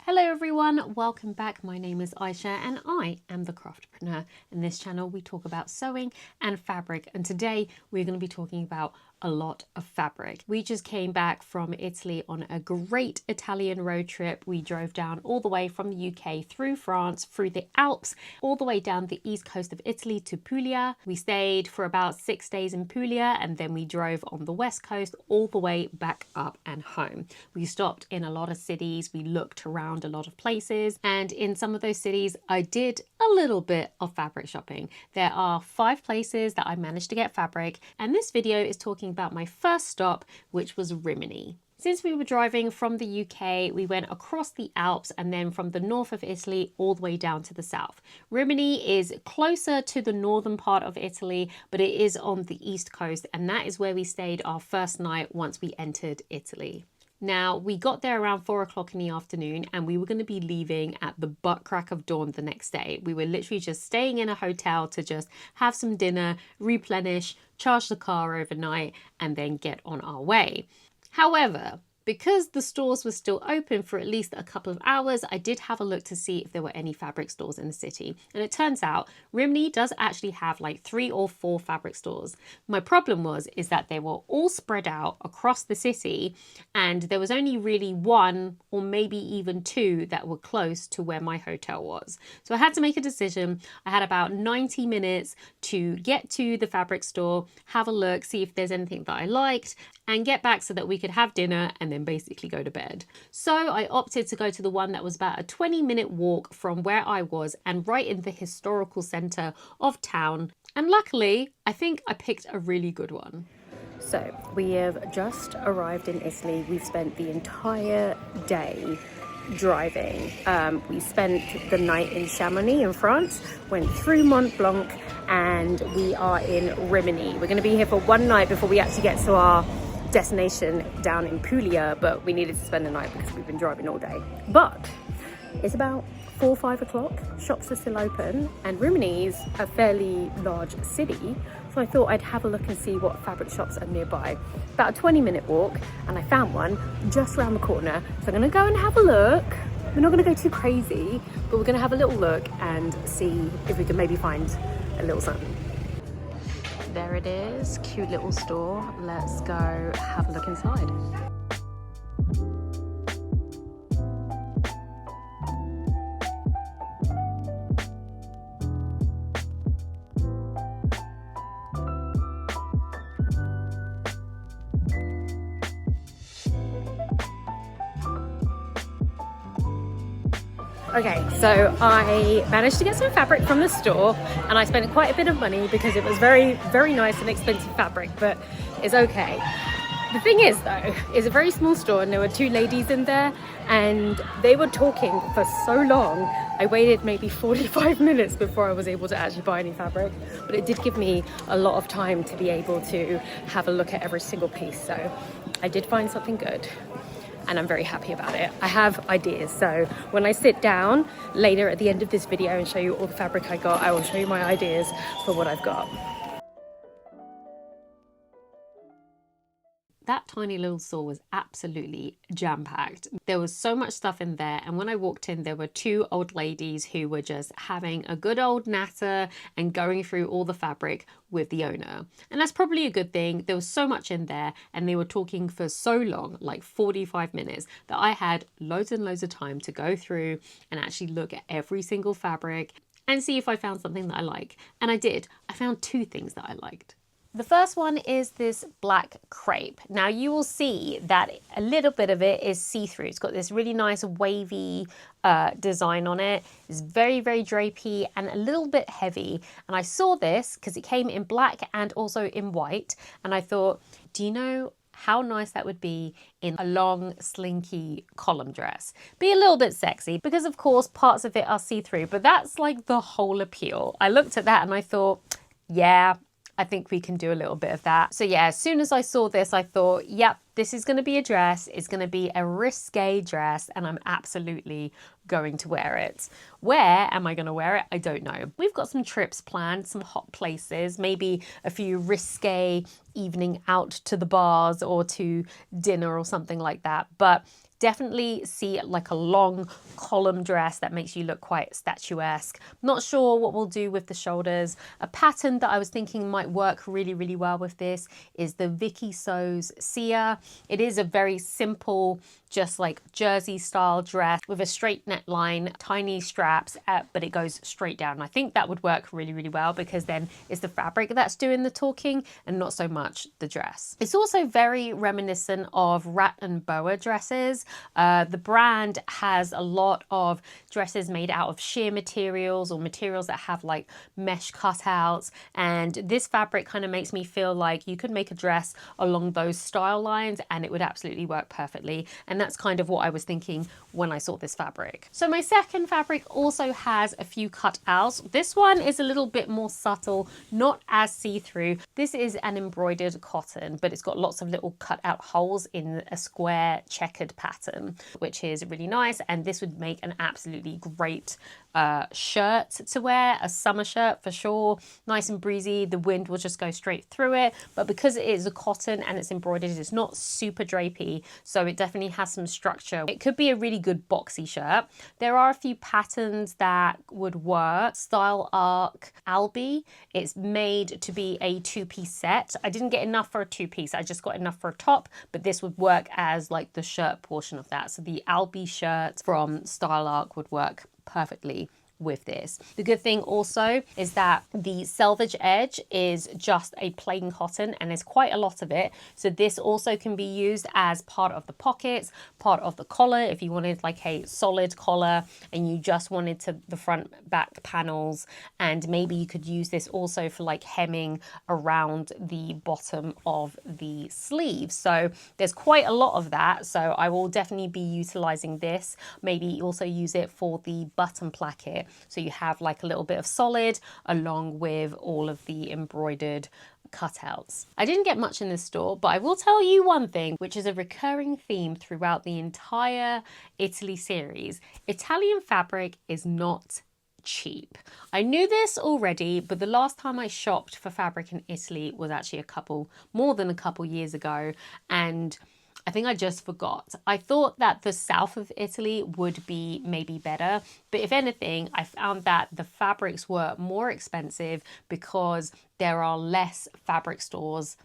Hello everyone, welcome back. My name is Aisha and I am the Crafterpreneur. In this channel we talk about sewing and fabric, and today we're going to be talking about a lot of fabric. We just came back from Italy on a great Italian road trip. We drove down all the way from the UK through France, through the Alps, all the way down the east coast of Italy to Puglia. We stayed for about 6 days in Puglia and then we drove on the west coast all the way back up and home. We stopped in a lot of cities, we looked around a lot of places, and in some of those cities I did a little bit of fabric shopping. There are 5 places that I managed to get fabric, and this video is talking about my first stop, which was Rimini. Since we were driving from the UK, we went across the Alps and then from the north of Italy all the way down to the south. Rimini is closer to the northern part of Italy, but it is on the east coast, and that is where we stayed our first night once we entered Italy. Now, we got there around 4 o'clock in the afternoon and we were going to be leaving at the butt crack of dawn the next day. We were literally just staying in a hotel to just have some dinner, replenish, charge the car overnight, and then get on our way. However, because the stores were still open for at least a couple of hours, I did have a look to see if there were any fabric stores in the city. And it turns out Rimini does actually have like 3 or 4 fabric stores. My problem is that they were all spread out across the city and there was only really 1 or maybe even 2 that were close to where my hotel was. So I had to make a decision. I had about 90 minutes to get to the fabric store, have a look, see if there's anything that I liked, and get back so that we could have dinner and then basically go to bed. So I opted to go to the one that was about a 20-minute walk from where I was and right in the historical centre of town. And luckily, I think I picked a really good one. So we have just arrived in Italy. We've spent the entire day driving. We spent the night in Chamonix in France, went through Mont Blanc, and we are in Rimini. We're going to be here for 1 night before we actually get to our destination down in Puglia, but we needed to spend the night because we've been driving all day. But it's about 4 or 5 o'clock, shops are still open, and Rimini is a fairly large city, so I thought I'd have a look and see what fabric shops are nearby. About a 20-minute walk, and I found one just around the corner, so I'm gonna go and have a look. We're not gonna go too crazy, but we're gonna have a little look and see if we can maybe find a little something. There it is, cute little store. Let's go have a look inside. Okay, so I managed to get some fabric from the store and I spent quite a bit of money because it was very, very nice and expensive fabric, but it's okay. The thing is though, it's a very small store and there were 2 ladies in there and they were talking for so long. I waited maybe 45 minutes before I was able to actually buy any fabric, but it did give me a lot of time to be able to have a look at every single piece. So I did find something good, and I'm very happy about it. I have ideas, so when I sit down later at the end of this video and show you all the fabric I got, I will show you my ideas for what I've got. That tiny little store was absolutely jam-packed. There was so much stuff in there, and when I walked in there were 2 old ladies who were just having a good old natter and going through all the fabric with the owner. And that's probably a good thing. There was so much in there and they were talking for so long, like 45 minutes, that I had loads and loads of time to go through and actually look at every single fabric and see if I found something that I like. And I did. I found 2 things that I liked. The first one is this black crepe. Now you will see that a little bit of it is see-through. It's got this really nice wavy design on it. It's very, very drapey and a little bit heavy. And I saw this because it came in black and also in white. And I thought, do you know how nice that would be in a long, slinky column dress? Be a little bit sexy because of course parts of it are see-through, but that's like the whole appeal. I looked at that and I thought, yeah, I think we can do a little bit of that. So yeah, as soon as I saw this, I thought, yep, This is going to be a dress. It's going to be a risque dress, and I'm absolutely going to wear it. Where am I going to wear it? I don't know. We've got some trips planned, some hot places, maybe a few risque evening out to the bars or to dinner or something like that. But definitely see like a long column dress that makes you look quite statuesque. Not sure what we'll do with the shoulders. A pattern that I was thinking might work really well with this is the Vicky So's Sia. It is a very simple, just like jersey style dress with a straight neckline, tiny straps, but it goes straight down. I think that would work really well because then it's the fabric that's doing the talking and not so much the dress. It's also very reminiscent of rat and boa dresses. The brand has a lot of dresses made out of sheer materials or materials that have like mesh cutouts, and this fabric kind of makes me feel like you could make a dress along those style lines and it would absolutely work perfectly. And that's kind of what I was thinking when I saw this fabric. So my second fabric also has a few cutouts. This one is a little bit more subtle, not as see-through. This is an embroidered cotton, but it's got lots of little cutout holes in a square checkered pattern, which is really nice. And this would make an absolutely great shirt to wear, a summer shirt for sure. Nice and breezy, the wind will just go straight through it, but because it is a cotton and it's embroidered, it's not super drapey, so it definitely has some structure. It could be a really good boxy shirt. There are a few patterns that would work. Style Arc Albi, it's made to be a two-piece set. I didn't get enough for a two-piece, I just got enough for a top, but this would work as like the shirt portion of that. So the Albi shirt from Style Arc would work perfectly with this. The good thing also is that the selvage edge is just a plain cotton and there's quite a lot of it. So this also can be used as part of the pockets, part of the collar if you wanted like a solid collar and you just wanted to the front back panels, and maybe you could use this also for like hemming around the bottom of the sleeve. So there's quite a lot of that, so I will definitely be utilizing this. Maybe also use it for the button placket, so you have like a little bit of solid along with all of the embroidered cutouts. I didn't get much in this store, but I will tell you one thing, which is a recurring theme throughout the entire Italy series. Italian fabric is not cheap. I knew this already, but the last time I shopped for fabric in Italy was actually more than a couple years ago, and I think I just forgot. I thought that the south of Italy would be maybe better, but if anything, I found that the fabrics were more expensive because there are less fabric stores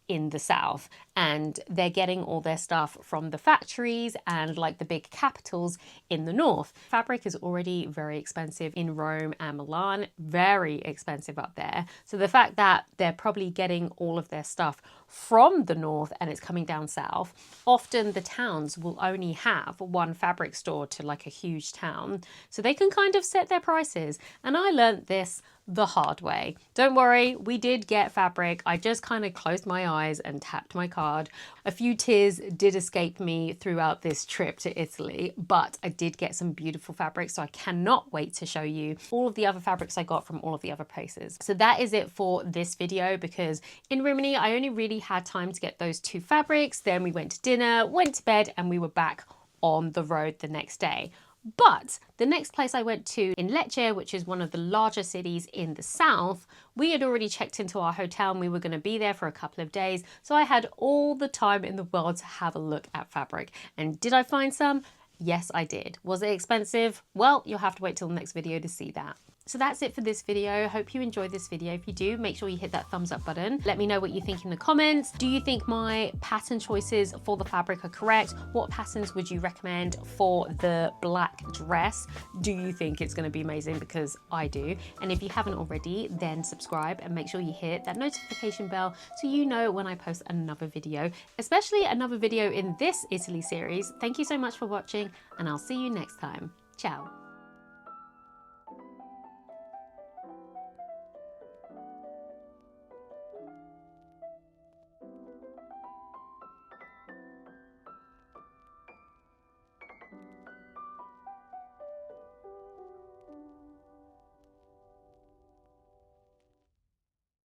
in the south and they're getting all their stuff from the factories and like the big capitals in the north. Fabric is already very expensive in Rome and Milan, very expensive up there. So the fact that they're probably getting all of their stuff from the north and it's coming down south, often the towns will only have one fabric store to like a huge town, so they can kind of set their prices. And I learned this the hard way. Don't worry, we did get fabric. I just kind of closed my eyes and tapped my card. A few tears did escape me throughout this trip to Italy, but I did get some beautiful fabric, so I cannot wait to show you all of the other fabrics I got from all of the other places. So that is it for this video, because in Rimini I only really had time to get those two fabrics. Then we went to dinner, went to bed, and we were back on the road the next day. But the next place I went to in Lecce, which is one of the larger cities in the south, we had already checked into our hotel and we were going to be there for a couple of days. So I had all the time in the world to have a look at fabric. And did I find some? Yes, I did. Was it expensive? Well, you'll have to wait till the next video to see that. So that's it for this video. Hope you enjoyed this video. If you do, make sure you hit that thumbs up button. Let me know what you think in the comments. Do you think my pattern choices for the fabric are correct? What patterns would you recommend for the black dress? Do you think it's going to be amazing? Because I do. And if you haven't already, then subscribe and make sure you hit that notification bell so you know when I post another video, especially another video in this Italy series. Thank you so much for watching, and I'll see you next time. Ciao.